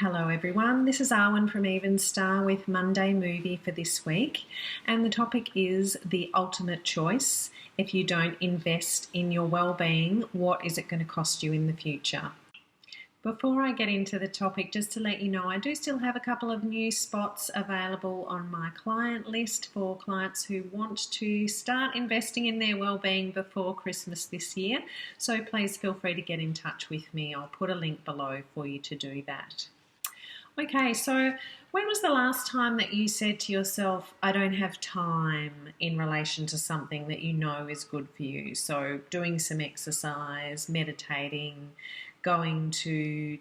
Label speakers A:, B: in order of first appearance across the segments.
A: Hello everyone, this is Arwen from Even Star with Monday Movie for this week, and the topic is the ultimate choice. If you don't invest in your well-being, what is it going to cost you in the future? Before I get into the topic, just to let you know, I do still have a couple of new spots available on my client list for clients who want to start investing in their well-being before Christmas this year. So please feel free to get in touch with me. I'll put a link below for you to do that. Okay, so when was the last time that you said to yourself, I don't have time in relation to something that you know is good for you? So doing some exercise, meditating, going to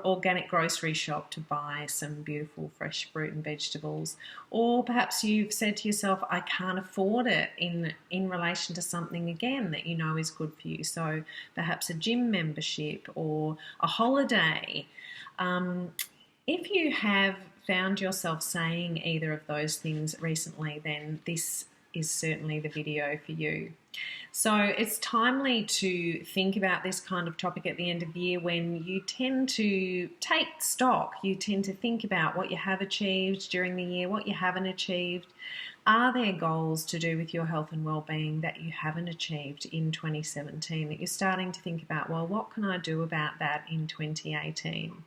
A: organic grocery shop to buy some beautiful fresh fruit and vegetables, or perhaps you've said to yourself, I can't afford it in relation to something again that you know is good for you. So perhaps a gym membership or a holiday. If you have found yourself saying either of those things recently, then this is certainly the video for you. So it's timely to think about this kind of topic at the end of the year when you tend to take stock. You tend to think about what you have achieved during the year, what you haven't achieved. Are there goals to do with your health and well-being that you haven't achieved in 2017 that you're starting to think about, well, what can I do about that in 2018?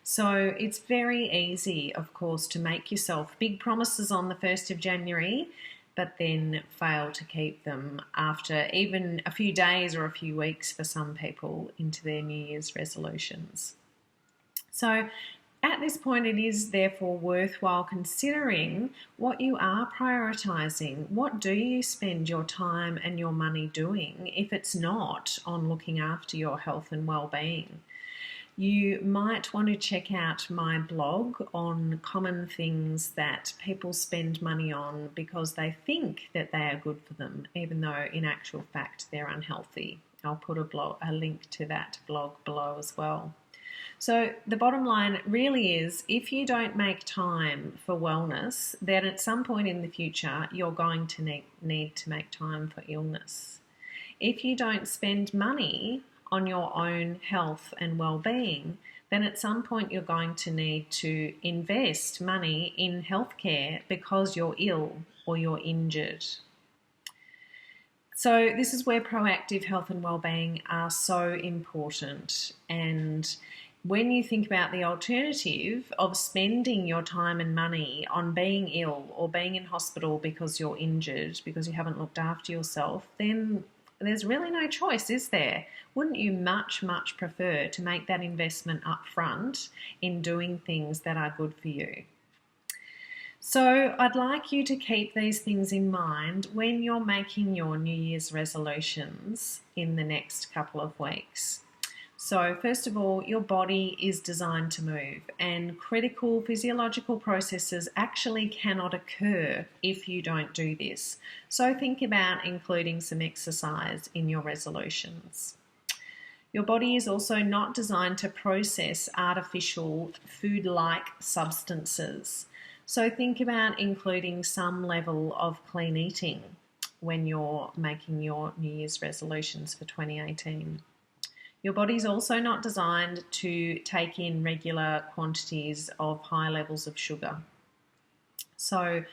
A: So it's very easy, of course, to make yourself big promises on the 1st of January, but then fail to keep them after even a few days or a few weeks for some people into their New Year's resolutions. So at this point, it is therefore worthwhile considering what you are prioritising. What do you spend your time and your money doing if it's not on looking after your health and well-being? You might want to check out my blog on common things that people spend money on because they think that they are good for them, even though in actual fact they're unhealthy. I'll put a link to that blog below as well. So the bottom line really is, if you don't make time for wellness, then at some point in the future you're going to need to make time for illness. If you don't spend money on your own health and well-being, then at some point you're going to need to invest money in healthcare because you're ill or you're injured. So this is where proactive health and well-being are so important. And when you think about the alternative of spending your time and money on being ill or being in hospital because you're injured, because you haven't looked after yourself, then there's really no choice, is there? Wouldn't you much prefer to make that investment up front in doing things that are good for you? So I'd like you to keep these things in mind when you're making your New Year's resolutions in the next couple of weeks. So first of all, your body is designed to move, and critical physiological processes actually cannot occur if you don't do this. So think about including some exercise in your resolutions. Your body is also not designed to process artificial food-like substances. So think about including some level of clean eating when you're making your New Year's resolutions for 2018. Your body's also not designed to take in regular quantities of high levels of sugar. So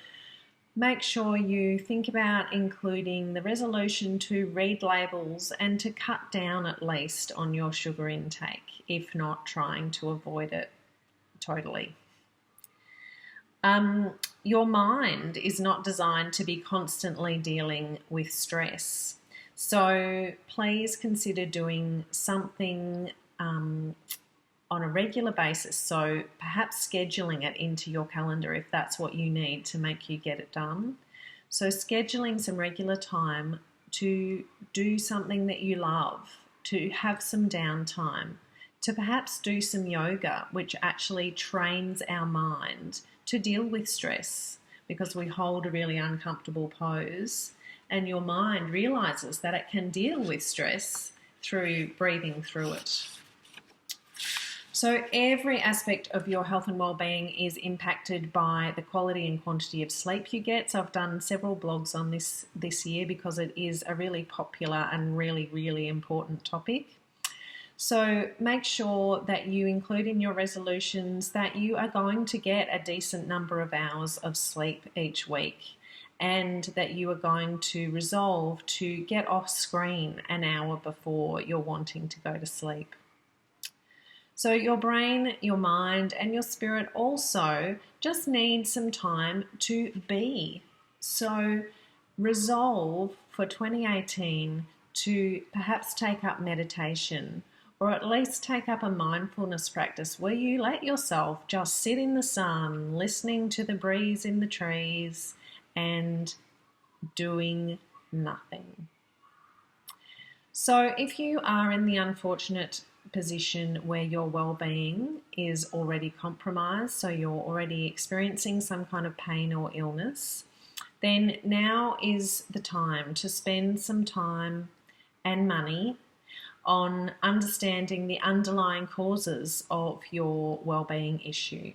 A: make sure you think about including the resolution to read labels and to cut down at least on your sugar intake, if not trying to avoid it totally. Your mind is not designed to be constantly dealing with stress. So please consider doing something on a regular basis. So perhaps scheduling it into your calendar if that's what you need to make you get it done. So scheduling some regular time to do something that you love, to have some downtime, to perhaps do some yoga, which actually trains our mind to deal with stress because we hold a really uncomfortable pose. And your mind realizes that it can deal with stress through breathing through it. So every aspect of your health and well-being is impacted by the quality and quantity of sleep you get. So I've done several blogs on this year because it is a really popular and really important topic. So make sure that you include in your resolutions that you are going to get a decent number of hours of sleep each week, and that you are going to resolve to get off screen an hour before you're wanting to go to sleep. So your brain, your mind, and your spirit also just need some time to be. So resolve for 2018 to perhaps take up meditation, or at least take up a mindfulness practice where you let yourself just sit in the sun, listening to the breeze in the trees and doing nothing. So if you are in the unfortunate position where your well-being is already compromised, so you're already experiencing some kind of pain or illness, then now is the time to spend some time and money on understanding the underlying causes of your well-being issue.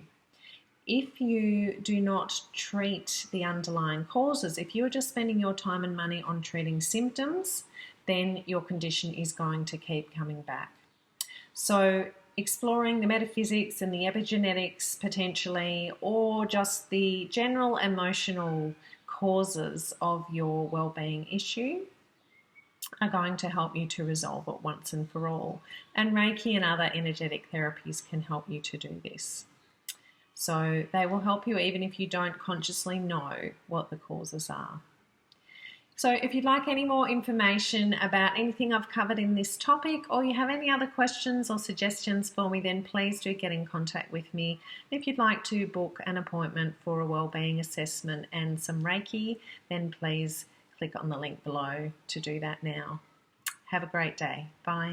A: If you do not treat the underlying causes, if you're just spending your time and money on treating symptoms, then your condition is going to keep coming back. So exploring the metaphysics and the epigenetics potentially, or just the general emotional causes of your well-being issue, are going to help you to resolve it once and for all. And Reiki and other energetic therapies can help you to do this. So they will help you even if you don't consciously know what the causes are. So if you'd like any more information about anything I've covered in this topic, or you have any other questions or suggestions for me, then please do get in contact with me. If you'd like to book an appointment for a wellbeing assessment and some Reiki, then please click on the link below to do that now. Have a great day. Bye.